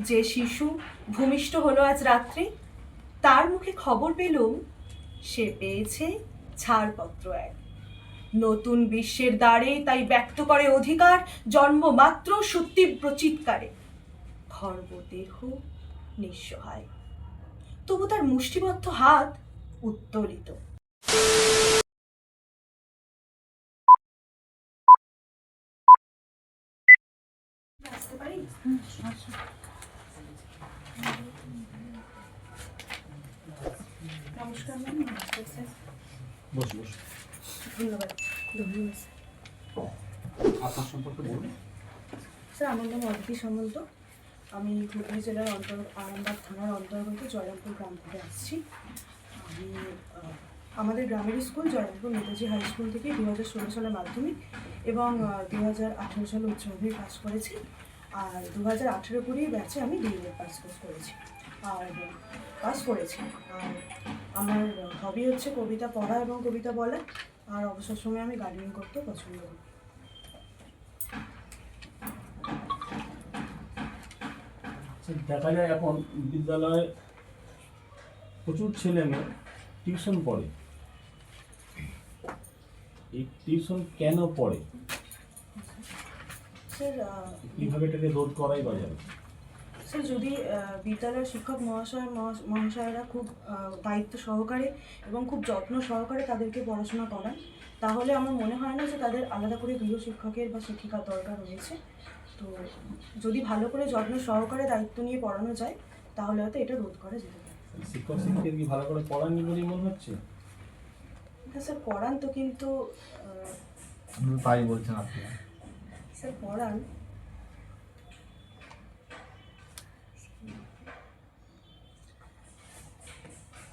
যে শিশু ভূমিষ্ঠ হলো আজ রাত্রে, তার মুখে খবর পেলুম সে পেয়েছে ছাড়পত্র এক। নতুন বিশ্বের দ্বারে তাই ব্যক্ত করে অধিকার, জন্মমাত্র সুতীব্র চিৎকারে। খর্বদেহ নিঃসহায়, তবু তার মুষ্টিবদ্ধ হাত উত্তোলিত। আসতে পারি? নমস্কার ম্যাম। বস বস। ধন্যবাদ। ধন্যবাদ আপনার সম্পর্কে বলুন। স্যার, আমার নাম অদিতি সামন্ত। আমি হুগলি জেলার আরামবাগ থানার অন্তর্গত জয়রামপুর গ্রাম থেকে আসছি। আমি আমাদের গ্রামের school Jayrampur Netaji high school থেকে 2016 সালে মাধ্যমিক এবং 2018 সালে উচ্চ মাধ্যমিক পাস করেছি। আর 2018-20 ব্যাচে আমি ডিএলএড পাস করেছি আর আমার হবি হচ্ছে কবিতা পড়া এবং কবিতা বলা। আর অবসর সময় আমি গার্ডেনিং করতে পছন্দ করি। দেখা যায় এখন বিদ্যালয়ে প্রচুর ছেলে মেয়ে টিউশন পড়ে। এই টিউশন কেন পড়ে, স্যার কিভাবে এটাকে রোধ করাই বা যাবে? স্যার, যদি বিদ্যালয়ের শিক্ষক মহাশয়েরা খুব দায়িত্ব সহকারে এবং খুব যত্ন সহকারে তাদেরকে পড়াশোনা করান, তাহলে আমার মনে হয় না যে তাদের আলাদা করে গৃহ শিক্ষকের বা শিক্ষিকার দরকার রয়েছে। তো যদি ভালো করে যত্ন সহকারে দায়িত্ব নিয়ে পড়ানো যায়, তাহলে হয়তো এটা রোধ করা যেতে পারে। শিক্ষক শিক্ষিকা কি ভালো করে পড়াননি বলেই মনে হচ্ছে? হ্যাঁ স্যার, পড়ান তো, কিন্তু তাই বলছেন আপনি? স্যার পড়ান।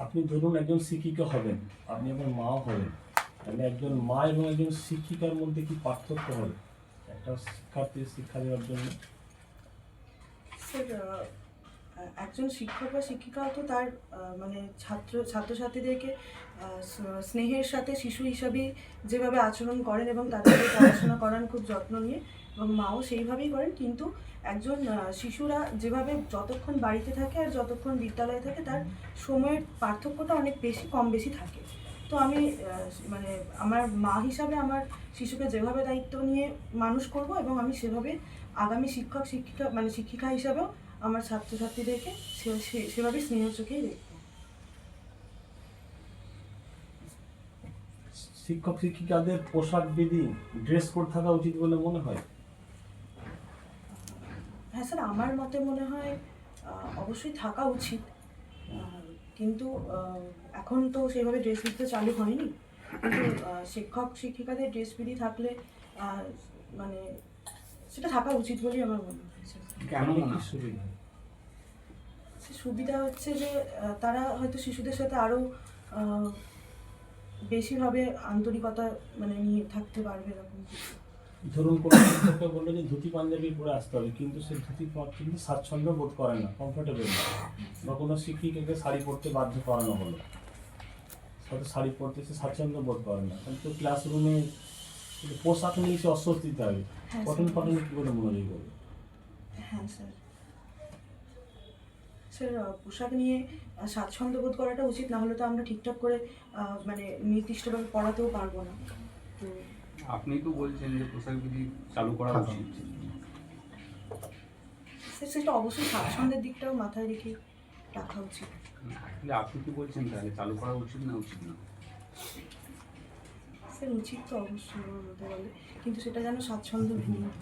আপনি ধরুন একজন শিক্ষিকা হবেন, আপনি একজন মাও হবেন, তাহলে একজন মা এবং একজন শিক্ষিকার মধ্যে কি পার্থক্য হবে একটা শিক্ষার্থীর শিক্ষা দেওয়ার জন্য? স্যার, একজন শিক্ষক বা শিক্ষিকাও তো তার মানে ছাত্রছাত্রীদেরকে স্নেহের সাথে শিশু হিসাবে যেভাবে আচরণ করেন এবং তাদেরকে পড়াশোনা করান খুব যত্ন নিয়ে, এবং মাও সেইভাবেই করেন। কিন্তু একজন শিশুরা যেভাবে যতক্ষণ বাড়িতে থাকে আর যতক্ষণ বিদ্যালয়ে থাকে, তার সময়ের পার্থক্যটা অনেক কম বেশি থাকে। তো আমি মানে আমার মা হিসাবে আমার শিশুকে যেভাবে দায়িত্ব নিয়ে মানুষ করব, এবং আমি সেভাবে আগামী শিক্ষিকা হিসাবেও আমার ছাত্রছাত্রীদেরকে সেভাবে স্নেহের চোখেই দেখব। শিক্ষক শিক্ষিকাদের পোশাক বিধি, ড্রেস কোড থাকা উচিত বলে মনে হয়? হ্যাঁ স্যার, আমার মতে মনে হয় অবশ্যই থাকা উচিত। কিন্তু এখন তো সেইভাবে ড্রেস বিধি চালু হয়নি। কিন্তু শিক্ষক শিক্ষিকাদের ড্রেস বিধি থাকলে মানে সেটা থাকা উচিত বলেই আমার মনে হয়। কেন কি সুবিধা? সুবিধা হচ্ছে যে তারা হয়তো শিশুদের সাথে আরও বেশিভাবে আন্তরিকতা নিয়ে থাকতে পারবে এরকম কিছু। ধরুন কোনো শিক্ষককে বললো যে ধুতি পাঞ্জাবি পরে আসতে হবে, কিন্তু সে কিন্তু স্বাচ্ছন্দ্য বোধ করে না, কমফোর্টেবল না। বা কোনো শিক্ষিকাকে শাড়ি পরতে বাধ্য করানো হলো, সাথে শাড়ি পরতে সে স্বাচ্ছন্দ্য বোধ করে না, কিন্তু ক্লাসরুমে পোশাক নিয়ে সে অস্বস্তিতে হবে, পঠন পাঠনে কী করে মনোযোগী করবে? হ্যাঁ স্যার, স্যার পোশাক নিয়ে স্বাচ্ছন্দ্য বোধ করাটা উচিত, না হলে তো আমরা ঠিকঠাক করে নির্দিষ্টভাবে পড়াতেও পারবো না। তো আপনি তো বলছেন যে পোশাক বিধি চালু করা উচিত, স্যার সেটা অবশ্যই স্বাচ্ছন্দ্যের দিকটাও মাথায় রেখে রাখা উচিত। আপনি কি বলছেন তাহলে চালু করা উচিত না উচিত না? স্যার উচিত তো অবশ্যই আমার মতে বলে, কিন্তু সেটা যেন স্বাচ্ছন্দ্যহীন হয়।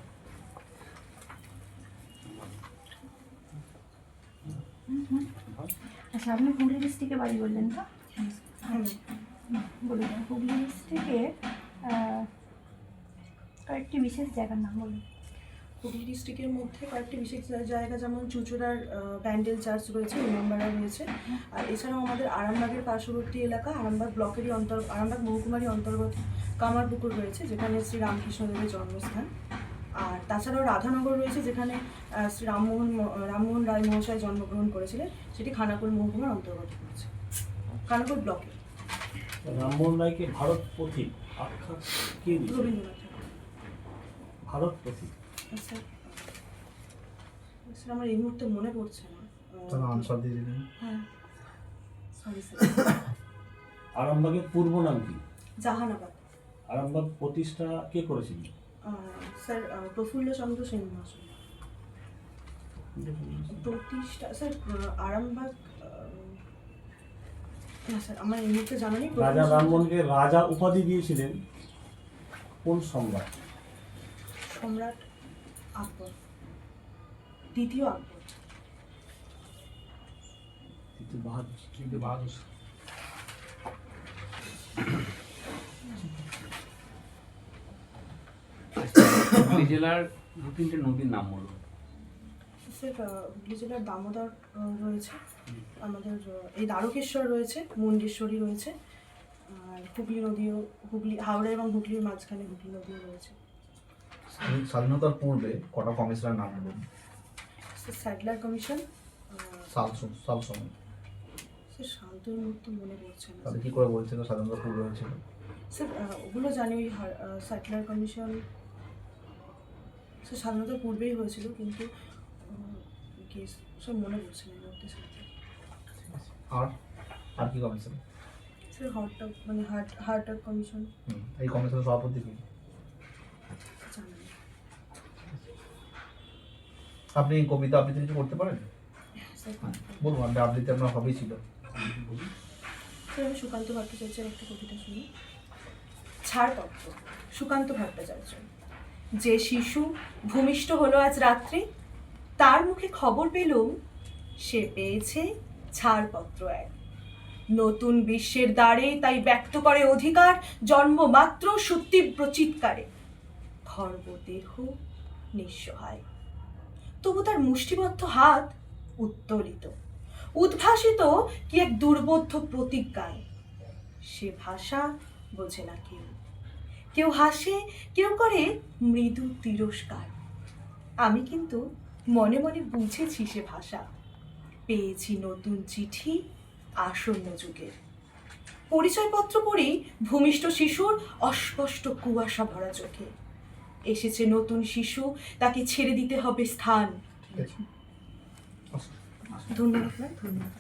আচ্ছা, আপনি হুগলি ডিস্ট্রিক্টে বাড়ি বললেন তো? বলুন, হুগলি ডিস্ট্রিক্টে কয়েকটি বিশেষ জায়গার নাম বলুন। হুগলি ডিস্ট্রিক্টের মধ্যে কয়েকটি বিশেষ জায়গা, যেমন চুঁচুড়ার ব্যান্ডেল চার্চ রয়েছে, ইমামবাড়া রয়েছে। আর এছাড়াও আমাদের আরামবাগের পার্শ্ববর্তী এলাকা, আরামবাগ ব্লকেরই আরামবাগ মহকুমারই অন্তর্গত কামারপুকুর রয়েছে, যেখানে শ্রী রামকৃষ্ণদেবের জন্মস্থান। আর তাছাড়াও রাধানগর রয়েছে, যেখানে শ্রী রামমোহন রায় মহাশয় জন্মগ্রহণ করেছিলেন, সেটি খানাকুল মহকুমার অন্তর্গত রয়েছে, খানাকুল ব্লকে। রামমোহন রায়কে ভারত পথিক আখ্যা কে দিয়েছে? রবীন্দ্রনাথ ঠাকুর। ভারত পথিক আচ্ছা স্যার আমার এই মুহূর্তে মনে পড়ছে না। তাহলে আনসার দিয়ে দিলেন। হ্যাঁ, সরি স্যার। আরামবাগের পূর্ব নাম কি? জাহানাবাদ। আরামবাগ প্রতিষ্ঠা কে করেছিল? স্যার প্রফুল্লচন্দ্র সেন মহাশয়। প্রতিষ্ঠা স্যার আরামবাগ না স্যার আমার এই মুহূর্তে জানা নেই। রাজা রামমোহনকে রাজা উপাধি দিয়েছিলেন কোন সম্রাট? সম্রাট আকবর, দ্বিতীয় আকবর। তৃতীয় বাহাদুর। কিন্তু বাহাদুর শাহ। হুগলি জেলার 2-3টে নদীর নাম বলুন। স্যার হুগলি জেলার দামোদর রয়েছে, আমাদের এই দ্বারকেশ্বর রয়েছে, মুন্ডেশ্বরী রয়েছে, আর হুগলি নদীও, হুগলি হাওড়া এবং হুগলির মাঝখানে হুগলি নদীও রয়েছে। স্বাধীনতার পূর্বে কটা কমিশনের নাম বলুন? স্যার স্যাডলার কমিশন, সাল সময়। স্যার শান্ত এই মুহূর্তে মনে পড়ছে না। তাহলে কি করে বলছিল স্বাধীনতার পূর্বে হয়েছিল? স্যার ওগুলো জানি, ওই স্যাডলার কমিশন স্যার স্বাধীনতার পূর্বেই হয়েছিল, কিন্তু কেস স্যার মনে পড়ছে না এই মুহূর্তে স্যার। আর কি কমিশন? স্যার হার্ট কমিশন এই কমিশনের সভাপতি কি? জানা নেই। আপনি কবিতা আবৃত্তি কিছু করতে পারেন? স্যার বলুন, আপনি আবৃত্তি আপনার হবেই ছিল। স্যার আমি সুকান্ত ভট্টাচার্যের একটা কবিতা শুনি। ছাড়পত্র, সুকান্ত ভট্টাচার্য। যে শিশু ভূমিষ্ঠ হলো আজ রাত্রে, তার মুখে খবর পেলুম সে পেয়েছে ছাড়পত্র এক। নতুন বিশ্বের দ্বারে তাই ব্যক্ত করে অধিকার, জন্মমাত্র সুতীব্র চিৎকারে। খর্ব দেহ নিঃসহায়, তবু তার মুষ্টিবদ্ধ হাত উত্তোলিত, উদ্ভাসিত কি এক দুর্বোধ্য প্রতিজ্ঞায়। সে ভাষা বোঝে না কেউ, কেউ হাসে, কেউ করে মৃদু তিরস্কার। আমি কিন্তু মনে মনে বুঝেছি সে ভাষা। পেয়েছি নতুন চিঠি আসন্ন যুগের। পরিচয়পত্র পড়েই ভূমিষ্ঠ শিশুর অস্পষ্ট কুয়াশা ভরা চোখে। এসেছে নতুন শিশু, তাকে ছেড়ে দিতে হবে স্থান। ধন্যবাদ ম্যাম, ধন্যবাদ।